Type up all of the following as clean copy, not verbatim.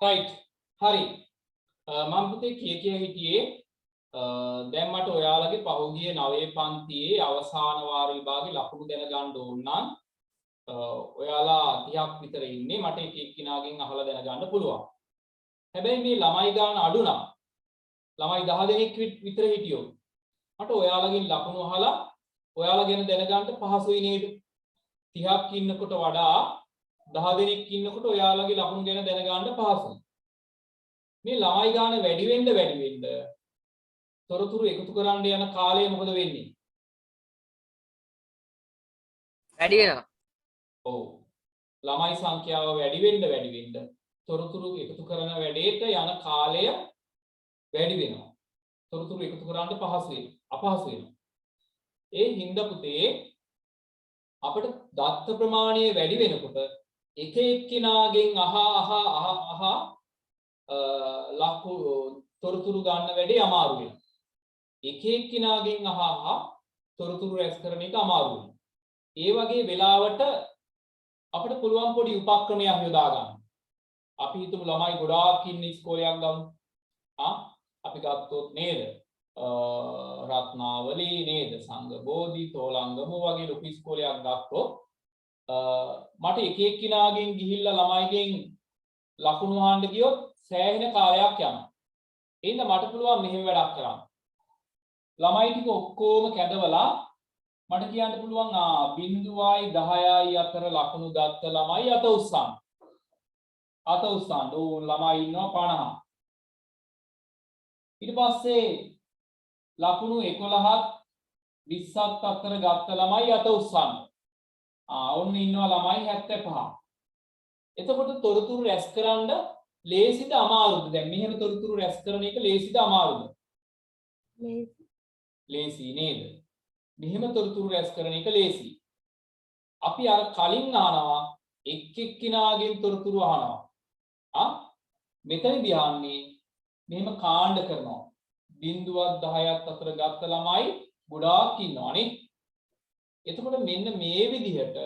right හරි මම පුතේ කිය හිටියේ දැන් මට ඔයාලගේ පහුගිය 9 පන්තියේ අවසාන වාර විභාගේ ලකුණු දැනගන්න ඕන නම් ඔයාලා 30ක් විතර ඉන්නේ මට එක එක්කිනාගෙන් අහලා දැනගන්න පුළුවන්. හැබැයි මේ ළමයි ගාන අඩු නම් ළමයි 10 දෙනෙක් විතර හිටියොත් මට ඔයාලගෙන් ලකුණු අහලා ඔයාලා ගැන දැනගන්න පහසුයි නේද? 30ක් ඉන්නකොට වඩා 10 දෙනෙක් ඉන්නකොට ඔයාලගේ ලකුණු ගැන දැනගන්න පහසුයි. මේ ළමයි ගාන වැඩි වෙන්න තොරතුරු එකතු කරන්න යන කාලය මොකද වෙන්නේ? වැඩි වෙනවා. ඔව්. ළමයි සංඛ්‍යාව වැඩි වෙන්න තොරතුරු එකතු කරන වැඩේට යන කාලය වැඩි වෙනවා. තොරතුරු එකතු කරන්න අපහසු වෙනවා. ඒ හින්දා පුතේ අපිට දත්ත ප්‍රමාණය වැඩි වෙනකොට එක එක්කිනාගෙන් තොරතුරු ගන්න වැඩි අමාරු වෙනවා. එක එක්කිනාගෙන් තොරතුරු රැස් කරන එක අමාරු වෙනවා. ඒ වගේ වෙලාවට අපිට පුළුවන් පොඩි උපක්‍රමයක් යොදා ගන්න. අපි හිතමු ළමයි ගොඩාක් ඉන්න ඉස්කෝලයක් ගමු. අපි ගත්තොත් නේද? රත්නාවලී නේද? සංඝ බෝධි තෝලංගම වගේ ලොකු ඉස්කෝලයක් ගත්තොත් මට එක එක්කිනාගෙන් ගිහිල්ලා ළමයිගෙන් ලකුණු අහන්න ගියොත් සෑහෙන කාලයක් යනවා. එහෙනම් මට පුළුවන් මෙහෙම වැඩක් කරන්න. ළමයි ටික ඔක්කොම කැදවලා මට කියන්න පුළුවන් 0.10යි 10යි අතර ලකුණු ගත්ත ළමයි අත උස්සන්න. ඕ ළමයි ඉන්නවා 50. ඊට පස්සේ ලකුණු 11ත් 20ත් අතර ගත්ත ළමයි අත උස්සන්න. ඔන්න ඉන්නවා ළමයි 75. එතකොට තොරතුරු රැස් කරන්න ලේසිද අමාරුද? දැන් මෙහෙම තොරතුරු රැස් කරන එක ලේසිද අමාරුද? ලේසි නේද? මෙහෙම තොරතුරු රැස් කරන එක ලේසි. අපි අර කලින් අහනවා එක් එක්කිනාගෙන් තොරතුරු අහනවා. මෙතනදී අහන්නේ මෙහෙම කාණ්ඩ කරනවා. 0.10ත් අතර ගත්ත ළමයි ගොඩාක් ඉන්නවානේ. එතකොට මෙන්න මේ විදිහට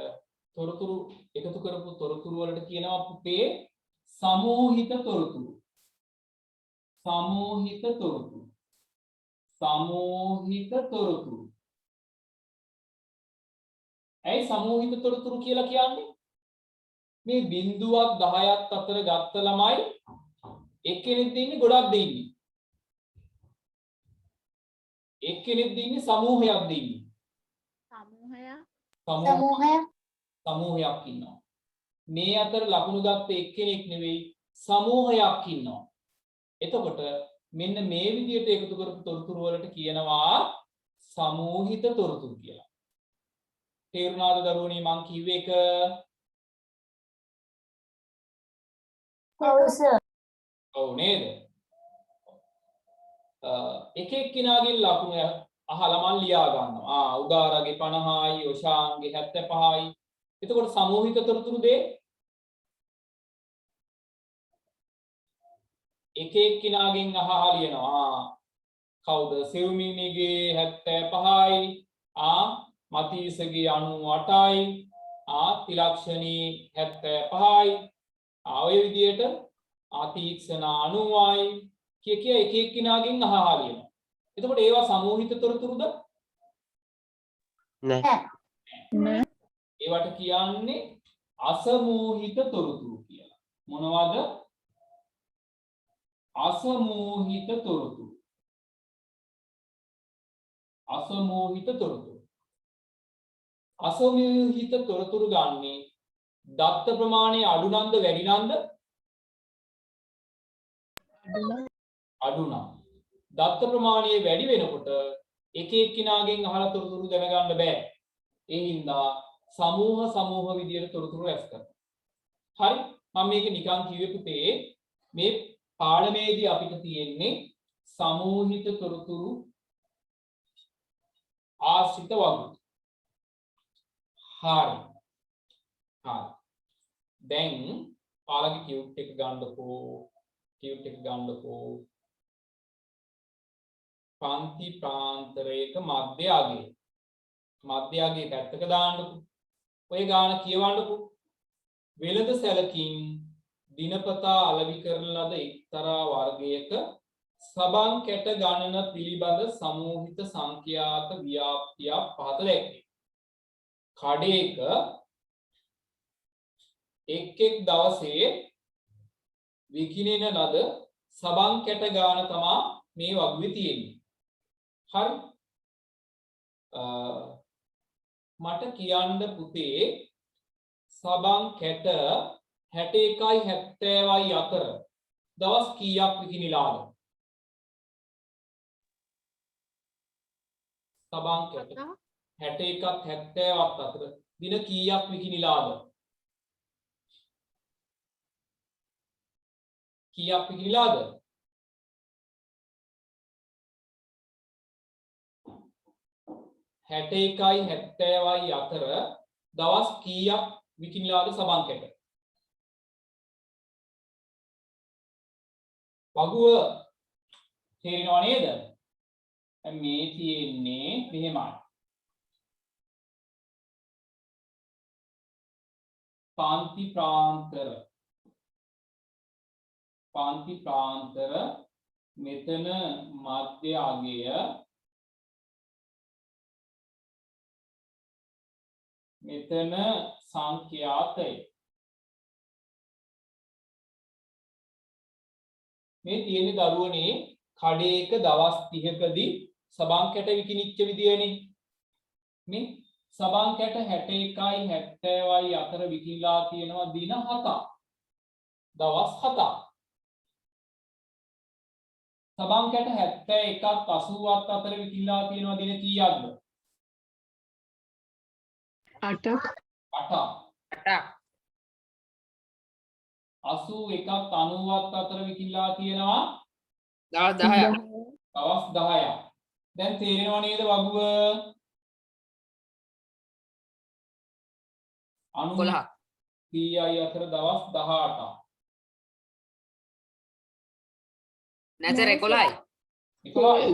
තොරතුරු එකතු කරපු තොරතුරු වලට කියනවා පුතේ සමූහිත තොරතුරු. සමූහිත තොරතුරු. ඇයි සමූහිත තොරතුරු කියලා කියන්නේ? මේ 0.10ත් අතර ගත්ත ළමයි එක්කෙනෙක් ඉන්නේ ගොඩක් දෙන්නේ. එක්කෙනෙක් ඉන්නේ සමූහයක් දෙන්නේ. සමූහයක් ඉන්නවා. මේ අතර ලකුණු ගත්ත එක්කෙනෙක් නෙවෙයි සමූහයක් ඉන්නවා. එතකොට මෙන්න මේ විදිහට එකතු කරපු තොරතුරු වලට කියනවා සමූහිත තොරතුරු කියලා. තේරුණාද දරුවනේ මං කිව්ව එක? ඔව් සර්. ඔව් නේද? එක එක්කිනාගෙන් ලකුණු අහලා මන් ලියා ගන්නවා. උදාරගේ 50යි, ඔෂාන්ගේ 75යි. එතකොට සමූහිත තොරතුරු දෙක එක එක්කිනාගෙන් අහලා ලියනවා. කවුද? සෙව්මිනිගේ 75යි, මතීසගේ 98යි, තිලක්ෂණී 75යි. ඔය විදියට තීක්ෂණ 90යි කිය එක එක්කිනාගෙන් අහලා ලියනවා. එතකොට ඒවා සමූහිත තොරතුරුද? නෑ. ඒවට කියන්නේ අසමූහිත තොරතුරු කියලා. මොනවද? අසමූහිත තොරතුරු. අසමූහිත තොරතුරු ගන්නේ දත්ත ප්‍රමාණය අඩු නන්ද වැඩි නන්ද? අඩු නම්. දත්ත ප්‍රමාණය වැඩි වෙනකොට එක එක්කිනාගෙන් අහලා තොරතුරු දැනගන්න බෑ. ඒ හින්දා සමූහ විදියට තොරතුරු රැස් කරනවා. හරි? මම මේක නිකන් කිව්වේ පුතේ මේ පාඩමේදී අපිට තියෙන්නේ සමූහිත තොරතුරු ආශ්‍රිත වගු. හරි. හරි. දැන් ඔයාලගේ කියුට් එක ගන්නකෝ. කියුට් එක ගන්නකෝ. පන්ති ප්‍රාන්තරයක මධ්‍ය අගය. මධ්‍ය අගය පැත්තක දාන්නකෝ. ඔය ගාන කියවන්නකෝ. වෙළඳ සැලකින් දිනපතා අලෙවි කරන ලද එක්තරා වර්ගයක සබන් කැට ගණන පිළිබඳ සමූහිත සංඛ්‍යාත ව්‍යාප්තියක් පහත දැක්වේ. කඩේක එක් දවසේ විකිණෙන ලද සබන් කැට ගාන තමයි මේ වගුවේ තියෙන්නේ. හරි. මට කියන්න පුතේ සබන් කැට 61යි 70යි අතර දවස් කීයක් විකිණිලාද? සබන් කැට 61ක් 70ක් අතර දින කීයක් විකිණිලාද? කීයක් විකිණිලාද? 61යි 70යි අතර දවස් කීයක් විකිණිලාද සබන් කැට? වගුව තේරෙනව නේද? මේ තියෙන්නේ මෙහෙමයි. පාන්ති ප්‍රාන්තර මෙතන මධ්‍ය අගය මෙතන සංඛ්‍යාතය. මේ තියෙන්නේ දරුවනේ කඩේක දවස් 30කදී සබන් කැට විකිණිච්ච විදියනේ. මේ සබන් කැට 61යි 70යි අතර විකිණලා තියෙනවා දින 7ක්. දවස් 7ක්. සබන් කැට 71ක් 80ක් අතර විකිණලා තියෙනවා දින කීයක්ද? 8ක්. 8ක්. 81ක් 90ක් අතර විකිණලා තියෙනවා දවස් 10ක්. දවස් 10ක්. දැන් තේරෙනව නේද වගුව? 11ක්. 30යි අතර දවස් 18ක්. නැතර 11යි. 11යි.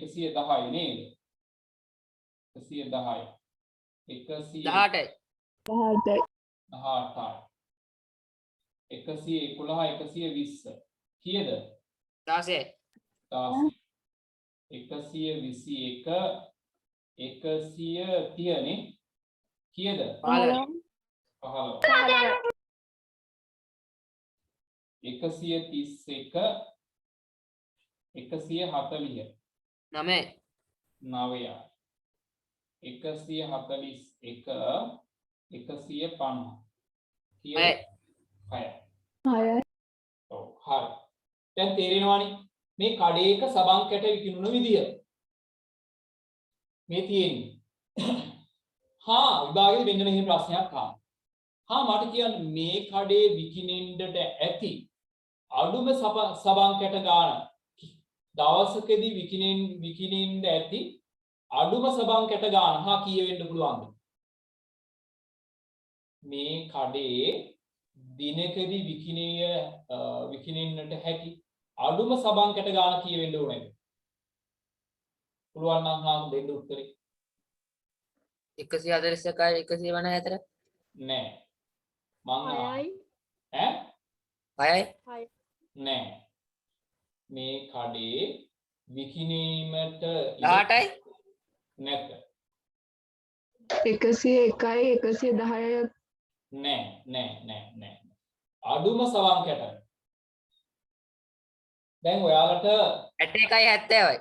101 නේද? 110යි. 118යි. 111 කීයද? 16යි. 121 130 නේ? කීයද? 15යි. 131 140 9යි. 9යි. 141 150 කීයද? 6යි. ඔව් හරි. දැන් තේරෙනවනේ මේ කඩේක සබන් කැට විකිණුන විදිය. මේ තියෙන්නේ. විභාගෙදි මෙන්න මෙහෙම ප්‍රශ්නයක් ආවා. මට කියන්න මේ කඩේ විකිණෙන්නට ඇති අඩුම සබන් කැට ගාන දවසකදී විකිණෙන්න ඇති අඩුම සබන් කැට ගාන කීය වෙන්න පුළුවන්ද? මේ කඩේ දිනකදී විකිණෙන්නට හැකි අඩුම සබන් කැට ගාන කීය වෙන්න ඕනේද? පුළුවන් නම් දෙන්න උත්තරේ. 141යි 154. නෑ. මං 6යි. ඈ 6යි. නෑ. මේ කඩේ විකිණීමට 18යි. නැත. 101යි 110යි. නෑ. අඩුම සබන් කැට. දැන් ඔයාලට 61යි 70යි.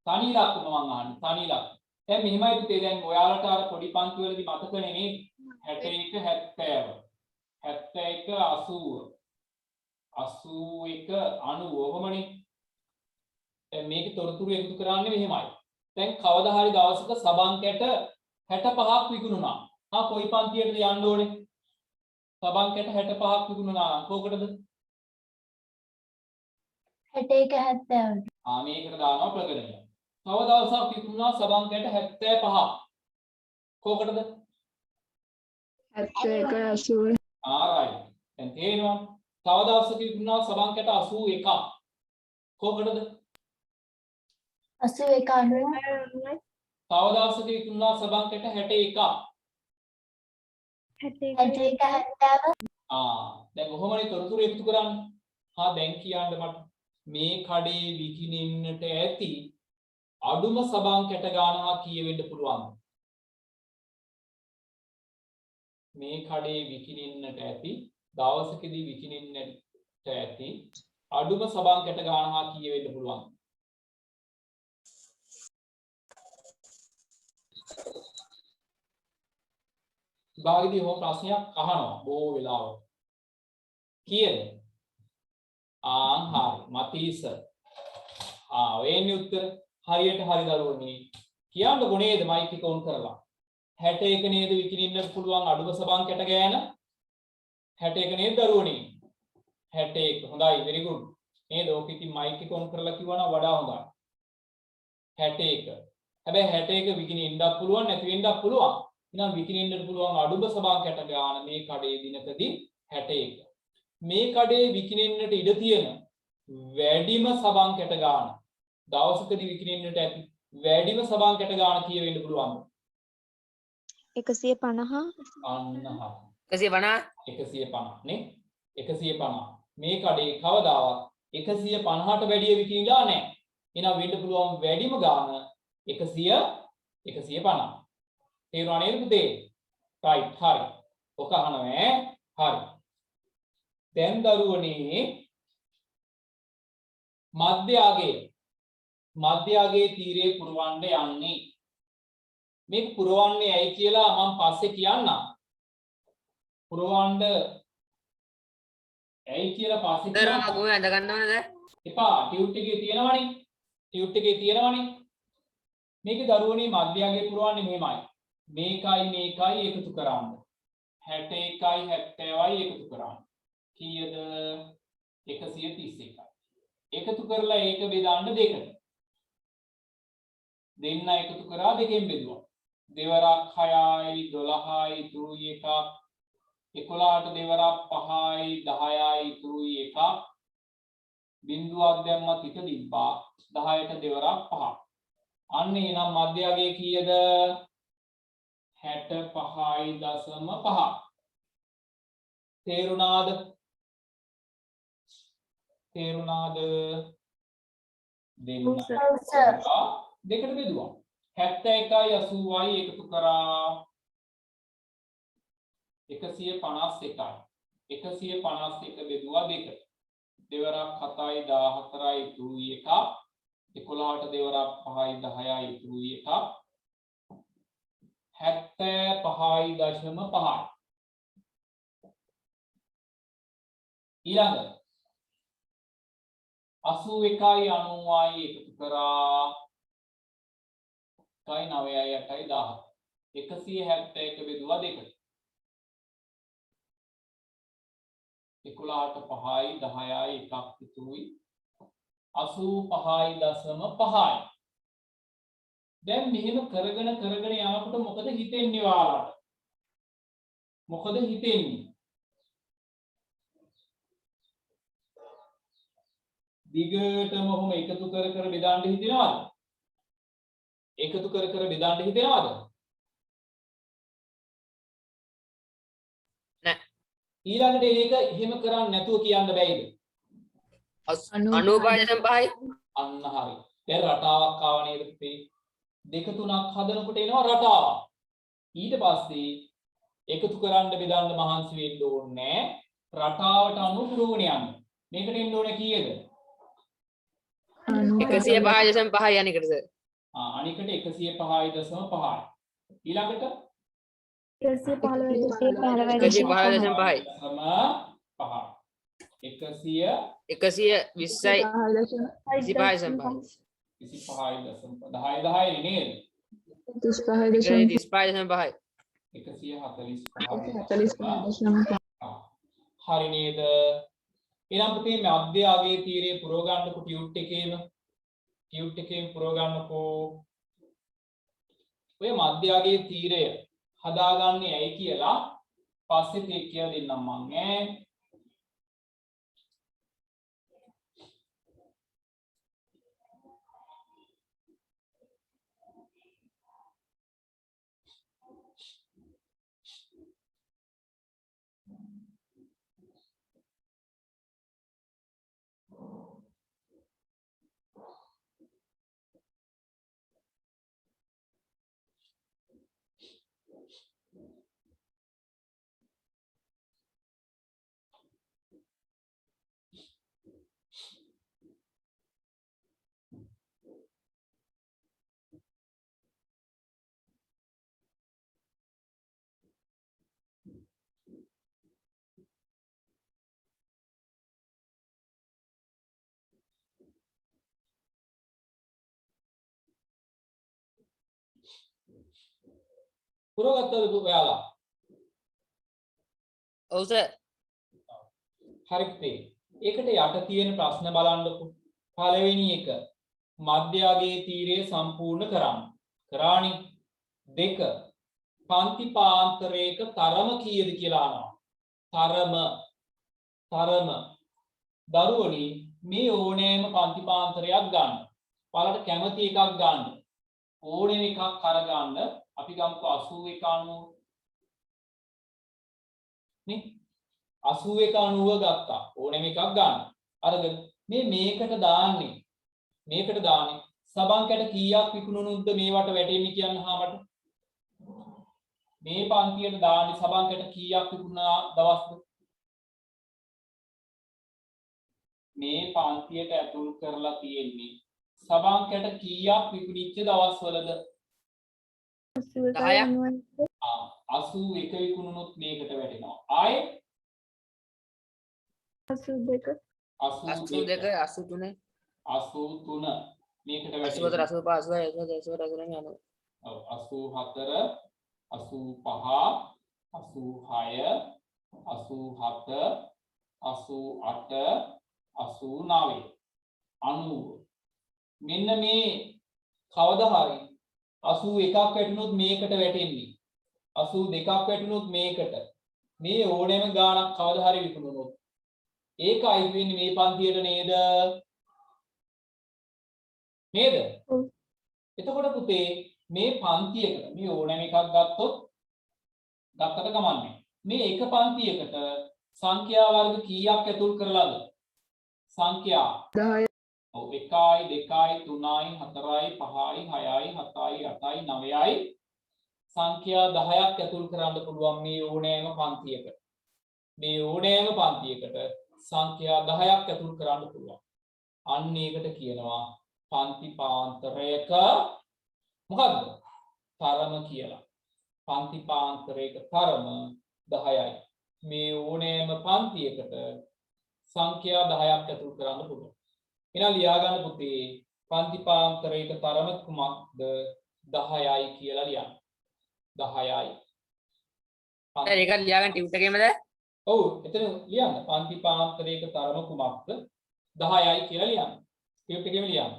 තනි ලක්ෂණ මං අහන්නේ තනි ලක්ෂණ. දැන් මෙහෙමයි පුතේ දැන් ඔයාලට අර පොඩි පන්ති වලදී මතකනේ නේද? 61 70 71 80 81 90 ඔහමනේ. දැන් මේකේ තොරතුරු එකතු කරන්නේ මෙහෙමයි. දැන් කවදා හරි දවසක සබන් කැට 65ක් විකුණුණා. කොයි පන්තියටද යන්න ඕනේ? සබන් කැට 65ක් විකුණුණා. කොකටද? 61 70ට. මේකට දානවා ප්‍රකරණය. තව දවසක් විකුණුණා සබන් කැට 75ක්. කොකටද? 71 80 right. දැන් තේරෙනවා. තව දවසක විකුණුණා සබන් කැට 81ක්. කොකටද? 81 90. තව දවසක විකුණුණා සබන් කැට 61ක්. 61 70. දැන් කොහොමනේ තොරතුරු එකතු කරන්නේ? දැන් කියන්න මට මේ කඩේ විකිනින්නට ඇති අඩුම සබන් කැට ගානක් කියවෙන්න පුළුවන්. මේ කඩේ විකිනින්නට ඇති දවසකදී විකිනින්නට ඇති අඩුම සබන් කැට ගානක් කියවෙන්න පුළුවන්. විභාගෙදී හොම ප්‍රශ්නයක් අහනවා බොහෝ වෙලාවට. කීයද? හරි. මතීස. වෙන්නේ උත්තර හරියට හරි දරුවනේ. කියන්නකො නේද මයික් එක ඔන් කරලා. 61 නේද විකිනින්නට පුළුවන් අඩුම සබන් කැට ගෑන? 61 නේද දරුවනේ? 61. හොඳයි very good. නේද? ඕක ඉතින් මයික් එක ඔන් කරලා කිව්වනම් වඩා හොඳයි. 61. හැබැයි 61 විකිනින්නත් පුළුවන් නැති වෙන්නත් පුළුවන්. එහෙනම් විකිනින්නට පුළුවන් අඩුම සබන් කැට ගාන මේ කඩේ දිනකදී 61. මේ කඩේ විකිනින්නට ඉඩ තියෙන වැඩිම සබන් කැට ගාන දවසකදී විකිනින්නට ඇති වැඩිම සබන් කැට ගාන කියවෙන්න පුළුවන්ද? 150 අන්න හරි. 150 150 නේ 150. මේ කඩේ කවදාවත් 150ට වැඩිය විකිනිලා නැහැ. එහෙනම් වෙන්න පුළුවන් වැඩිම ගාන 150. තේරුණා නේද පුතේ? right හරි. ඔක අහනවා හරි. දැන් දරුවනේ මධ්‍යයාගේ තීරයේ පුරවන්න යන්නේ. මේක පුරවන්නේ ඇයි කියලා මම පස්සේ කියන්නම්. පුරවන්න ඇයි කියලා පස්සේ දරුවා කියන්නම්. කොහේ අඳ ගන්න ඕනද? එපා ටියුට් එකේ තියෙනවනේ. මේකේ දරුවනේ මධ්‍යයාගේ පුරවන්නේ මෙහෙමයි. මේකයි එකතු කරන්න. 61යි 70යි එකතු කරන්න. කීයද? 131යි. එකතු කරලා ඒක බෙදන්න දෙකට. දෙන්න එකතු කරා දෙකෙන් බෙදුවා. දෙවරක් 6යි 12යි ඉතුරුයි එකක්. 11ට දෙවරක් 5යි 10යි ඉතුරුයි එකක්. බිංදුවක් දැම්මත් ඊට දිබ්බා. 10ට දෙවරක් 5. අන්න එනම් මධ්‍යයගේ කීයද? 65.5. තේරුණාද? දෙන්න දෙකට බෙදුවා. 71යි 80යි එකතු කරා 151යි. 151 බෙදුවා දෙකට. දෙවරක් 7යි 14යි ඉතුරුයි එකක්. 11ට දෙවරක් 5යි 10යි ඉතුරුයි එකක්. 75.5. ඊළඟ 81යි 90යි එකතු කරා 1යි 9යි 8යි 10. 171 බෙදුවා දෙකට. 11ට 5යි 10යි එකක් ඉතුරුයි 85.5. දැන් මෙහෙම කරගෙන යනකොට මොකද හිතෙන්නේ ඔයාලට? දිගටම ඔහොම එකතු කර බෙදන්න හිතෙනවද? නෑ. ඊළඟට ඒක එහෙම කරන්නේ නැතුව කියන්න බැයිද? 95.5යි. අන්න හරි. දැන් රටාවක් ආව නේද පුතේ? දෙක තුනක් හදනකොට එනවා රටාවක්. ඊට පස්සේ එකතු කරන්න බෙදන්න මහන්සි වෙන්න ඕනේ. රටාවට අනුව පුරවණ යන්න. මේකට එන්න ඕනේ කීයද? 105.5යි අනිකට සර්. අනිකට 105.5. ඊළඟට 115.5. 5. 120 120යි 25.5 25.5 10 නේද? 135.5 145. හරි නේද? ඊළඟ පුතේ මධ්‍ය අගයේ තීරයේ පුරව ගන්නකො ටියුට් එකේම පුරව ගන්නකෝ. ඔය මධ්‍ය අගයේ තීරය හදාගන්නේ ඇයි කියලා පස්සේ තේ කියලා දෙන්නම් මම ඈ. පුරවගත්තද ඔයාලා? ඔව් සර්. හරි පුතේ. ඒකට යට තියෙන ප්‍රශ්න බලන්නකො. පළවෙනි එක මධ්‍ය අගයේ තීරය සම්පූර්ණ කරන්න. කරානි. 2 පන්ති පාන්තරයක තරම කීයද කියලා අහනවා. තරම. දරුවනි මේ ඕනෑම පන්ති පාන්තරයක් ගන්න. ඔයාලට කැමති එකක් ගන්න. ඕනෑම එකක් අරගන්න. අපි ගමුකෝ 81 90 නේ 81 90 ගත්තා. ඕනෑම එකක් ගන්න. අරගෙන මේකට දාන්නේ. සබන් කැට කීයක් විකුණුනොත්ද මේවට වැටෙන්නේ කියන්න මට. මේ පන්තියට දාන්නේ සබන් කැට කීයක් විකුණනා දවස්ද? මේ පන්තියට ඇතුල් කරලා තියෙන්නේ සබන් කැට කීයක් විකුණිච්ච දවස්වලද? 10ක් 81 විකුණුනොත් මේකට වැටෙනවා. ආයේ 82 82 83 83 මේකට 84 වැටෙනවා. 85 86 යනවා. ඔව් 84 85 86 87 88 89 මෙන්න මේ කවදා හරි 81ක් වැටුනොත් මේකට වැටෙන්නේ 82ක් වැටුනොත් මේකට මේ ඕනෑම ගාණක් කවදා හරි විකුණුනොත් ඒකයි වෙන්නේ මේ පන්තියට නේද? එතකොට පුතේ මේ පන්තියකට මේ ඕනෑම එකක් ගත්තට කමන්නේ. මේ එක පන්තියකට සංඛ්‍යා වර්ග කීයක් ඇතුල් කරලාද? සංඛ්‍යා 10 ඔව් 1යි 2යි 3යි 4යි 5යි 6යි 7යි 8යි 9යි සංඛ්‍යා 10ක් ඇතුල් කරන්න පුළුවන් මේ ඕනෑම පන්තියකට. සංඛ්‍යා 10ක් ඇතුල් කරන්න පුළුවන්. අන්න ඒකට කියනවා පන්ති පාන්තරයක මොකද්ද? තරම කියලා. පන්ති පාන්තරයක තරම 10යි. මේ ඕනෑම පන්තියකට සංඛ්‍යා 10ක් ඇතුල් කරන්න පුළුවන්. එහෙනම් ලියා ගන්න පුතේ පන්ති පාන්තරයක තරම කුමක්ද? 10යි කියලා ලියන්න. 10යි. සර් ඒක ලියාගන්න ටියුට් එකේමද? ඔව් එතන ලියන්න. පන්ති පාන්තරයක තරම කුමක්ද? 10යි කියලා ලියන්න. ටියුට් එකේම ලියන්න.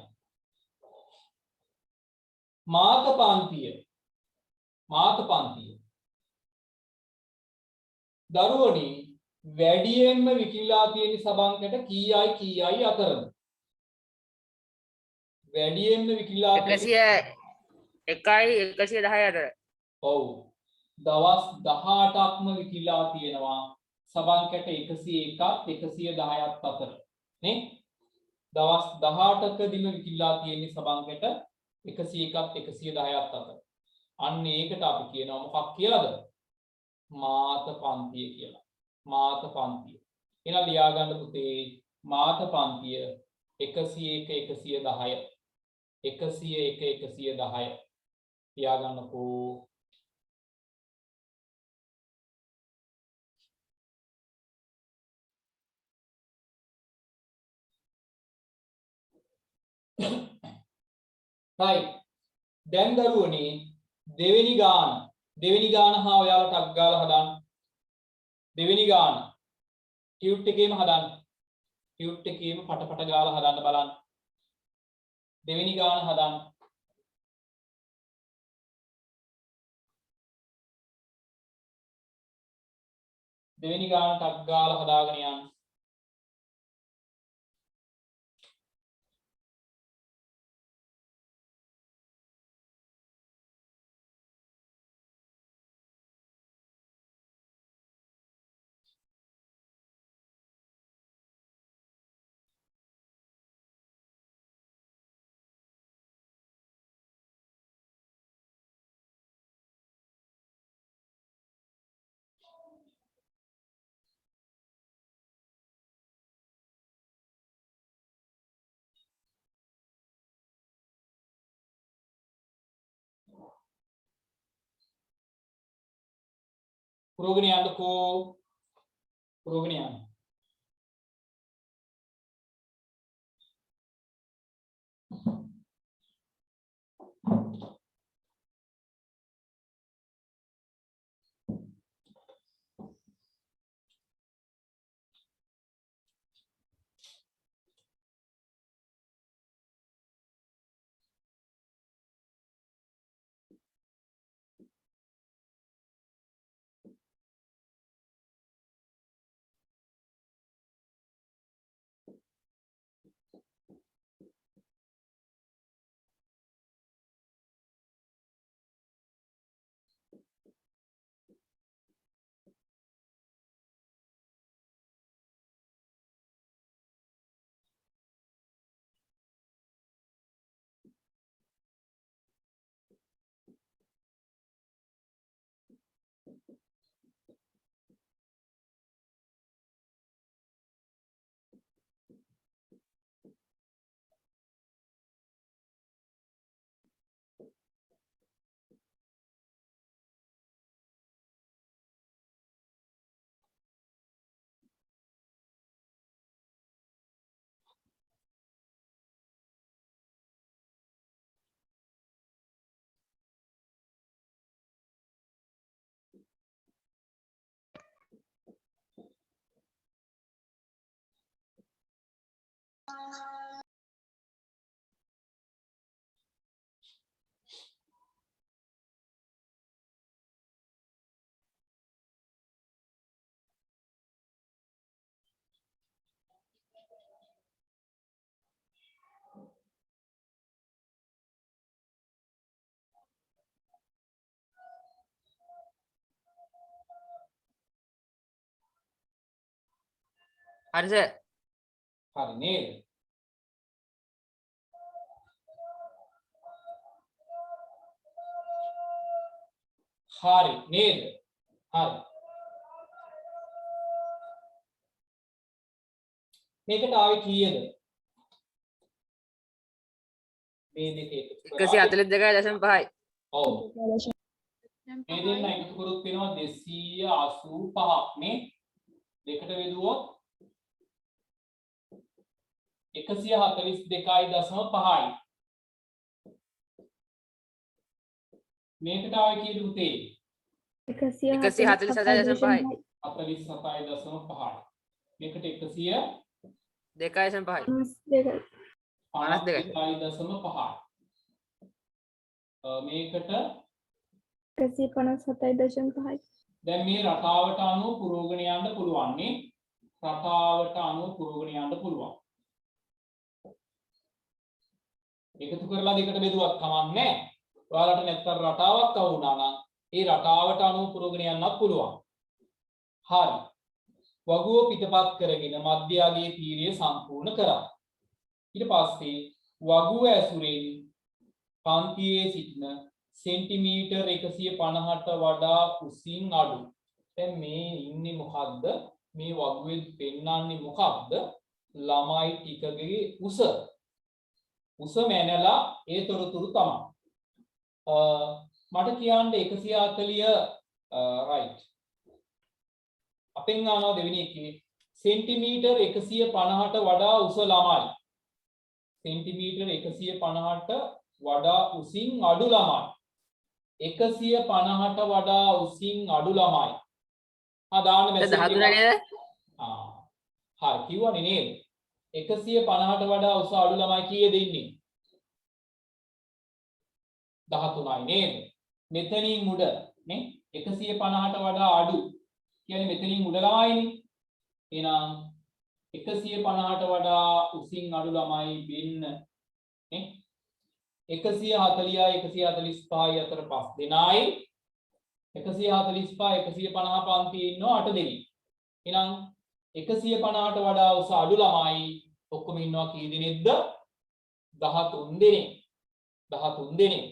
මාත පන්තිය. දරුවනි වැඩියෙන්ම විකිලා තියෙන සබන්කට කීයයි අතරද? වැඩියෙන්ම විකිලා 101යි 110යි අතර. ඔව්. දවස් 18ක්ම විකිලා තියෙනවා සබන්කට 101ක් 110ක් අතර. නේ? දවස් 18කදීම විකිලා තියෙන සබන්කට 101ක් 110ක් අතර. අන්න ඒකට අපි කියනවා මොකක් කියලාද? මාත පන්තිය කියලා. මාත පන්තිය. එහෙනම් ලියා ගන්න පුතේ මාත පන්තිය 101 110 101 110 ලියා ගන්නකෝ. right දැන් දරුවනේ දෙවෙනි ගාන හා ඔයාලා ටක් ගාලා හදන්න දෙවෙනි ගාන ටියුට් එකේම හදන්න ටියුට් එකේම පට ගාලා හදන්න බලන්න දෙවෙනි ගාන හදන්න දෙවෙනි ගාන ටක් ගාලා හදාගෙන යන්න පුරෝගෙන යන්නකෝ පුරෝගෙන යන්න හරි සර්. හරි නේද හරි නේද හරි මේකට ආවේ කීයද මේ දෙක එකතු කරලා 142.5යි. ඔව් මේ දෙන්න එකතු කරොත් වෙනවා 285ක් නේ දෙකට බෙදුවොත් 142.5යි මේකට ආවේ කීයද පුතේ 147.5යි. 47.5යි මේකට 100 2.5යි. 52.5යි මේකට 157.5යි. දැන් මේ රටාවට අනුව පුරෝගෙන යන්න පුළුවන් නේ රටාවට අනුව පුරෝගෙන යන්න පුළුවන් එකතු කරලා දෙකට බෙදුවත් කමක් නැහැ ඔයාලට නැත්තම් රටාවක් අහු වුණා නම් ඒ රටාවට අනුව පුරෝගෙන යන්නත් පුළුවන් හරි වගුව පිටපත් කරගෙන මධ්‍ය අගයේ තීරය සම්පූර්ණ කරා ඊට පස්සේ වගුව ඇසුරෙන් පන්තියේ සිටින සෙන්ටිමීටර් 150ට වඩා උසින් අඩු. දැන් මේ ඉන්නේ මොකද්ද? මේ වගුවේ පෙන්වන්නේ මොකද්ද? ළමයි ටිකගේ උස. උස මැනලා ඒ තොරතුරු තමයි. මට කියන්න 140 right. අපෙන් ආනවා දෙවෙනි එකේ සෙන්ටිමීටර් 150ට වඩා උස ළමයි. සෙන්ටිමීටර 150ට වඩා උසින් අඩු ළමයි 150ට වඩා උසින් අඩු ළමයි දාන්න මැසේජ් 13 එකක් නේද? හරි කිව්වනේ නේද 150ට වඩා උස අඩු ළමයි කීයද ඉන්නේ 13යි නේද මෙතනින් උඩ නේ 150ට වඩා අඩු කියන්නේ මෙතනින් උඩ ළමයිනේ එහෙනම් 150ට වඩා උසින් අඩු ළමයි වෙන්න නේ 140යි 145යි අතර 5 දෙනයි 145 150 පන්තියේ ඉන්නවා 8 දෙනෙක්. එහෙනම් 150ට වඩා උස අඩු ළමයි ඔක්කොම ඉන්නවා කී දෙනෙක්ද 13 දෙනෙක් 13 දෙනෙක්.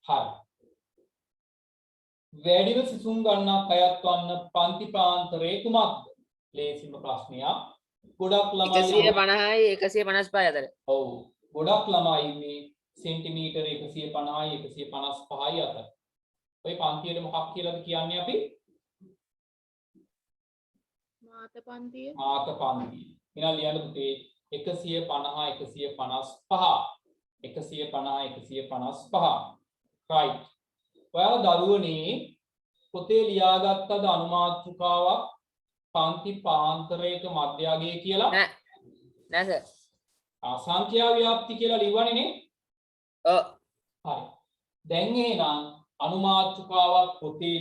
හරි. වැඩිම සිසුන් ගණනක් අයත්වන්න පන්ති ප්‍රාන්තරයේ කුමක්ද? ලේසිම ප්‍රශ්නයක්. ගොඩක් ළමයි 150යි 155යි අතර. ඔව්. ගොඩක් ළමයි ඉන්නේ සෙන්ටිමීටර 150යි 155යි අතර. ඔය පන්තියට මොකක් කියලාද කියන්නේ අපි? මාත පන්තිය. මාත පන්තිය. එහෙනම් ලියන්න පුතේ 150 155 right. ඔයාලා දරුවනේ පොතේ ලියාගත්තද අනුමාත්‍රිකාවක් පන්ති පාන්තරයක මධ්‍යගය කියලා? නෑ සර්. සංඛ්‍යා ව්‍යාප්ති කියලා ලිව්වනේ නේ? ඔව්. හරි. දැන් එහෙනම් අනුමාත්‍රිකාවක් පොතේ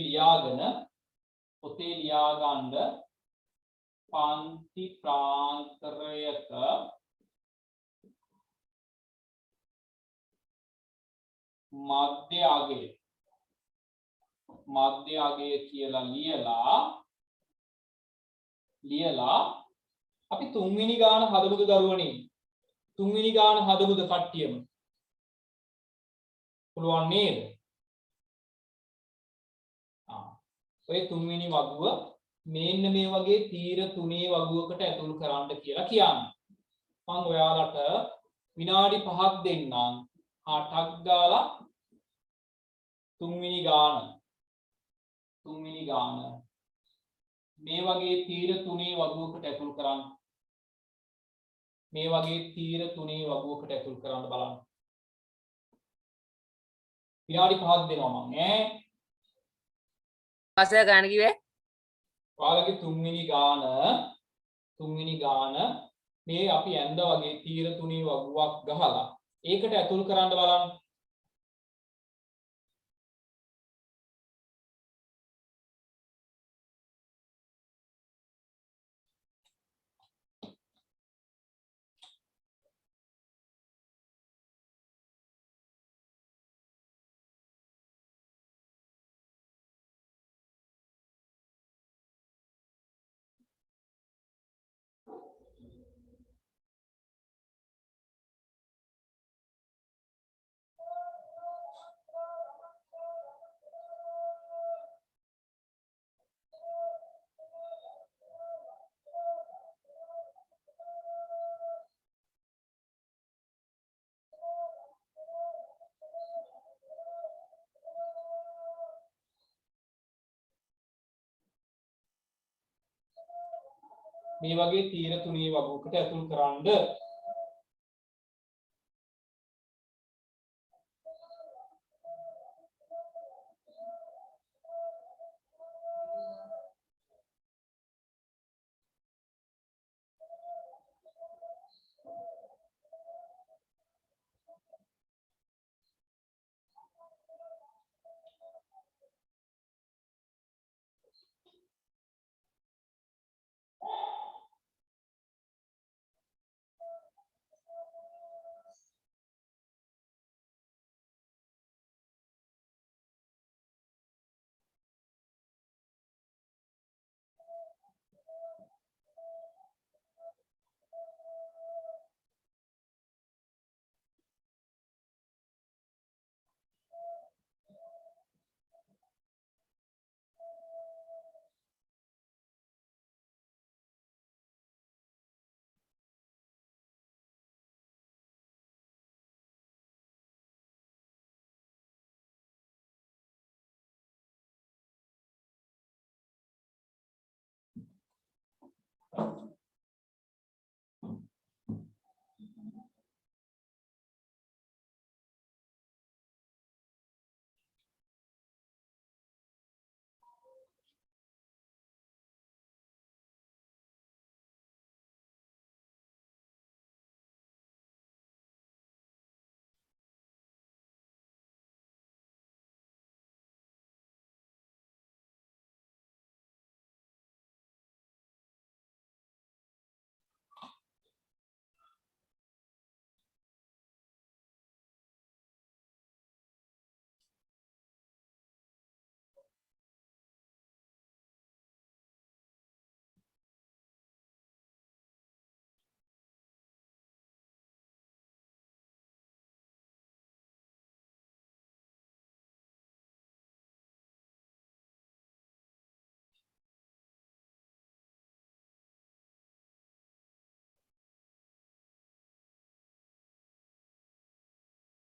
ලියාගන්න පන්ති ප්‍රාන්තරයක මධ්‍ය අගය කියලා ලියලා අපි තුන්වෙනි ගාන හදමුද දරුවනේ තුන්වෙනි ගාන හදමුද කට්ටියම පුළුවන් නේද ඔය තුන්වෙනි වගුව මේන්න මේ වගේ තීර තුනේ වගුවකට ඇතුල් කරන්න කියලා කියන්නේ මම ඔයාලට විනාඩි 5ක් දෙන්නම් ටක් ගාලා තුන්වෙනි ගාන මේ වගේ තීර තුනේ වගුවකට ඇතුල් කරන්න බලන්න විනාඩි 5ක් දෙනවා මම ඈ පස්සේ ගන්න කිව්වේ ඔයාලගේ තුන්වෙනි ගාන මේ අපි ඇඳ වගේ තීර තුනේ වගුවක් ගහලා ඒකට ඇතුල් කරන්න බලන්න මේ වගේ තීර තුනේ වගුවකට ඇතුල් කරන්න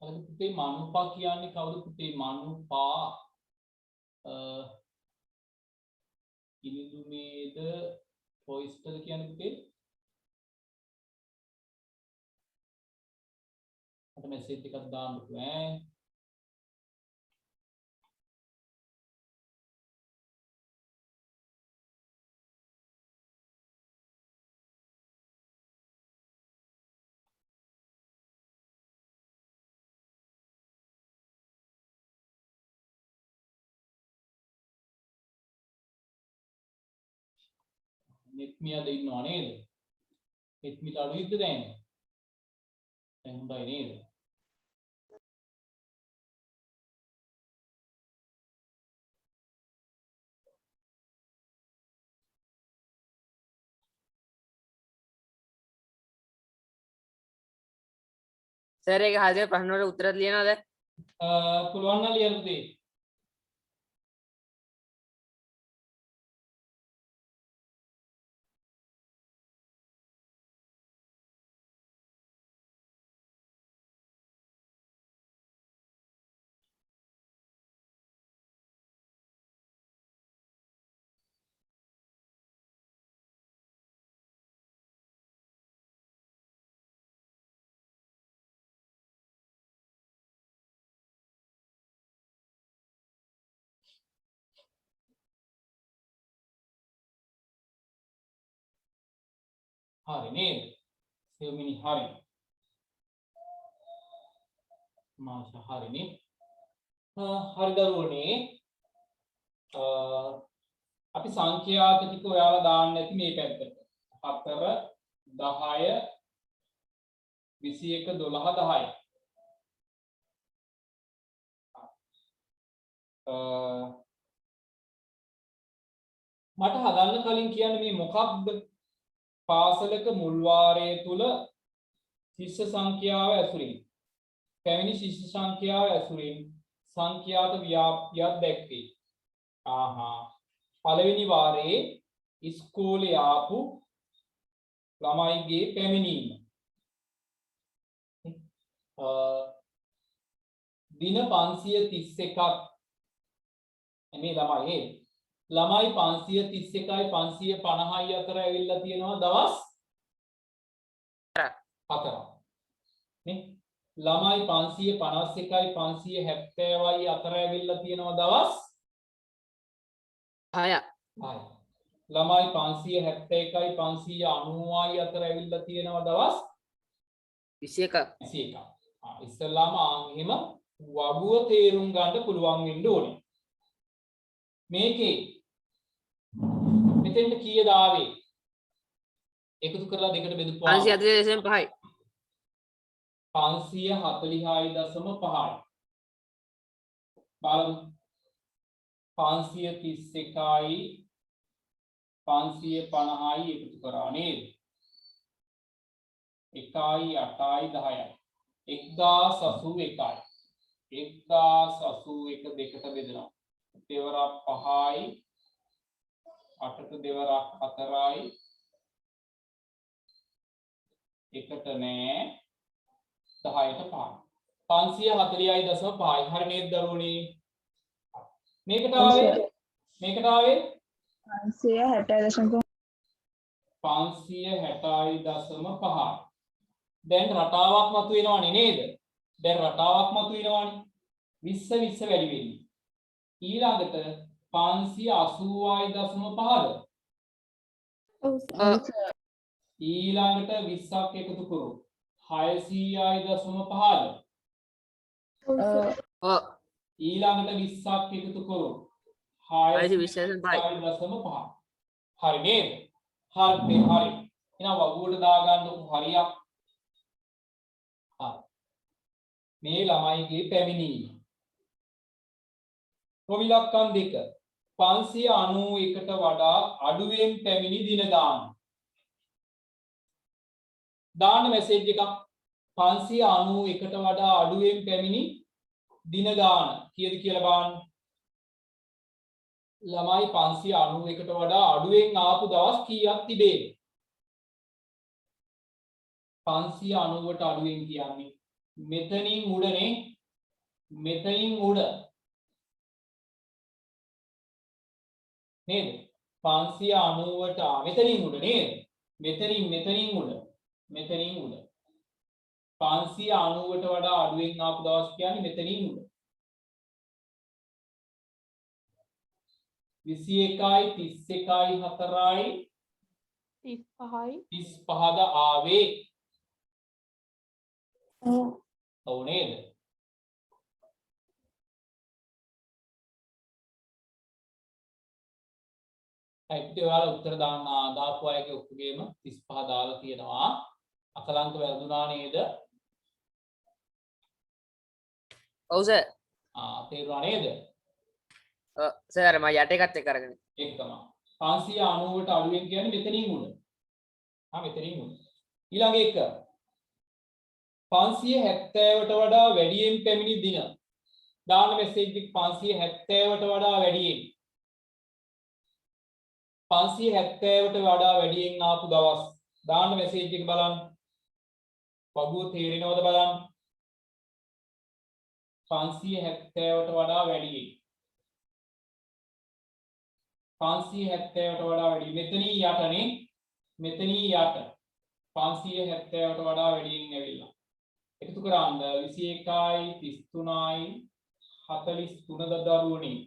බලන්න පුතේ මනුපා කියන්නේ කවුද පුතේ මනුපා ඉනිදුමේද ෆොයිස්ටර් කියන්නේ පුතේ මට මෙසේජ් එකක් දාන්නකෝ ඈ නෙත්මියද ඉන්නව නේද? නෙත්මිට අඩුයිද දැන්? දැන් හොඳයි නේද? සර් ඒක හරියට ප්‍රශ්න වලට උත්තර ලියනවද? පුළුවන් නම් ලියන්න පුතේ. හරි නේද? සෙවමිනි හරි. මාෂා හරිනේ. හරි දරුවනේ. අපි සංඛ්‍යාත ටික ඔයාලා දාන්න ඇති මේ පැත්තට. 4 10 21 12 10. මට හදන්න කලින් කියන්න මේ මොකක්ද? පාසලක මුල් වාරයේ තුල ශිෂ්‍ය සංඛ්‍යාව ඇසුරින් පැමිණි ශිෂ්‍ය සංඛ්‍යාව ඇසුරින් සංඛ්‍යාත ව්‍යාප්තියක් දැක්වේ. පළවෙනි වාරයේ ඉස්කෝලේ ආපු ළමයිගේ පැමිණීම. දින 531ක් මේ ළමයි 531යි 550යි අතර ඇවිල්ලා තියෙනවා දවස් 4ක් නේ. ළමයි 551යි 570යි අතර ඇවිල්ලා තියෙනවා දවස් 6ක්. ළමයි 571යි 590යි අතර ඇවිල්ලා තියෙනවා දවස් 21ක්. 21ක්. ඉස්සල්ලාම එහෙම වගුව තේරුම් ගන්න පුළුවන් වෙන්න ඕනේ. මේකේ මෙතෙන්ට කීයද ආවේ? එකතු කරලා දෙකට බෙදපුවා 545යි. 546.5යි. බලමු. 531යි 550යි එකතු කරා නේද? 1යි 8යි 10යි 1081යි. 1081 දෙකට බෙදනවා. දෙවරක් 5යි 8ට දෙවරක් 4යි එකට නෑ 10ට 5යි 540.5යි. හරි නේද දරුවනේ? මේකට ආවේ 560.5 560.5. දැන් රටාවක් මතුවෙනවනේ නේද? දැන් රටාවක් මතුවෙනවනේ 20 20 වැඩි වෙන්නේ. ඊළඟට 580.5ද? ඊළඟට 20ක් එකතු කරමු 600.5ද? ඊළඟට 20ක් එකතු කරමු 620.5. හරි නේද? හරි. එහෙනම් වගුවට දාගන්නකො හරියක්. හරි. මේ ළමයිගේ පැමිණීම. ප්‍රොමිලක්කම් 2 591ට වඩා අඩුවෙන් පැමිණි දින දාන්න මැසේජ් එකක්. 591ට වඩා අඩුවෙන් පැමිණි දින ගාන කීයද කියලා බලන්න. ළමයි 591ට වඩා අඩුවෙන් ආපු දවස් කීයක් තිබේද? 590ට අඩුවෙන් කියන්නේ මෙතනින් උඩනේ මෙතනින් උඩ නේද 590ට මෙතනින් උඩ නේද මෙතනින් උඩ 590ට වඩා අඩුවෙන් ආපු දවස් කියන්නේ මෙතනින් උඩ 21යි 31යි 4යි 35යි 35ද ආවේ ඔව් නේද ඒත් ඔයාලා උත්තර දාන්න දාපු අයගේ ඔක්කොගේම 35 දාලා තියෙනවා අකලංක වැරදුනා නේද ඔව් සර් තේරුණා නේද සර් මම යට එකත් එක්ක අරගෙන ඒක තමයි 590ට අඩුවෙන් කියන්නේ මෙතනින් උඩ මෙතනින් උඩ ඊළඟ එක 570ට වඩා වැඩියෙන් පැමිණි දින දාන මෙසේජ් එක 570ට වඩා වැඩියෙන් 570ට වඩා වැඩියෙන් ආපු දවස් දාන මෙසේජ් එක බලන්න වගුව තේරෙනවද බලන්න 570ට වඩා වැඩියෙන් 570ට වඩා වැඩි මෙතනින් යටනේ මෙතනින් යට 570ට වඩා වැඩියෙන් ඇවිල්ලා එකතු කරාන්ද 21යි 33යි 43ද දරුවනේ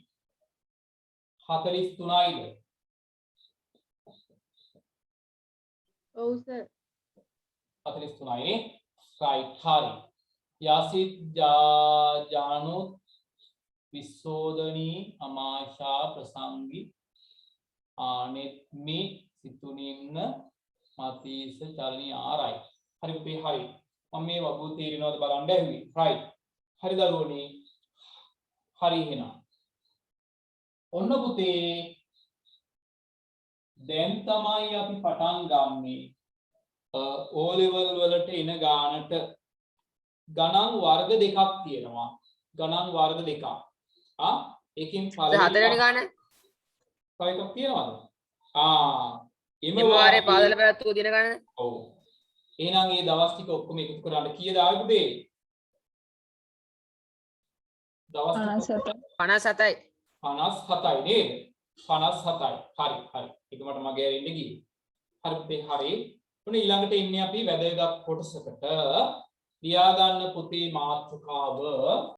43යිද ඔව් සර් 43යි right හරි යාසිත් ජානොත් විසෝදනී අමාශා ප්‍රසංගි ආනෙත්මි සිතුනින්න මතීස චලනී ආරයි හරි පුතේ හරි මම මේ වගුව තේරෙනවද බලන්න ඇහුවේ right හරි දරුවනේ හරි එහෙනම් ඔන්න පුතේ දැන් තමයි අපි පටන් ගන්නේ O level වලට එන ගානට ගණන් වර්ග දෙකක් තියෙනවා ගණන් වර්ග දෙකක් ඒකෙන් සර් හතරවෙනි ගාන තව එකක් තියෙනවද එම වාරේ පාදල පැවැත්වූ දින ගාන ඔව් එහෙනම් මේ දවස් ටික ඔක්කොම එකතු කරන්න කීයද ආවේ පුතේ දවස් ටික 57යි 57යි නේද 57යි හරි ඒක මට මගේ ඇරෙන්න ගියේ හරි පුතේ හරි ඔන්න ඊළඟට ඉන්නේ අපි වැදගත් කොටසකට ලියා ගන්න පුතේ මාතෘකාව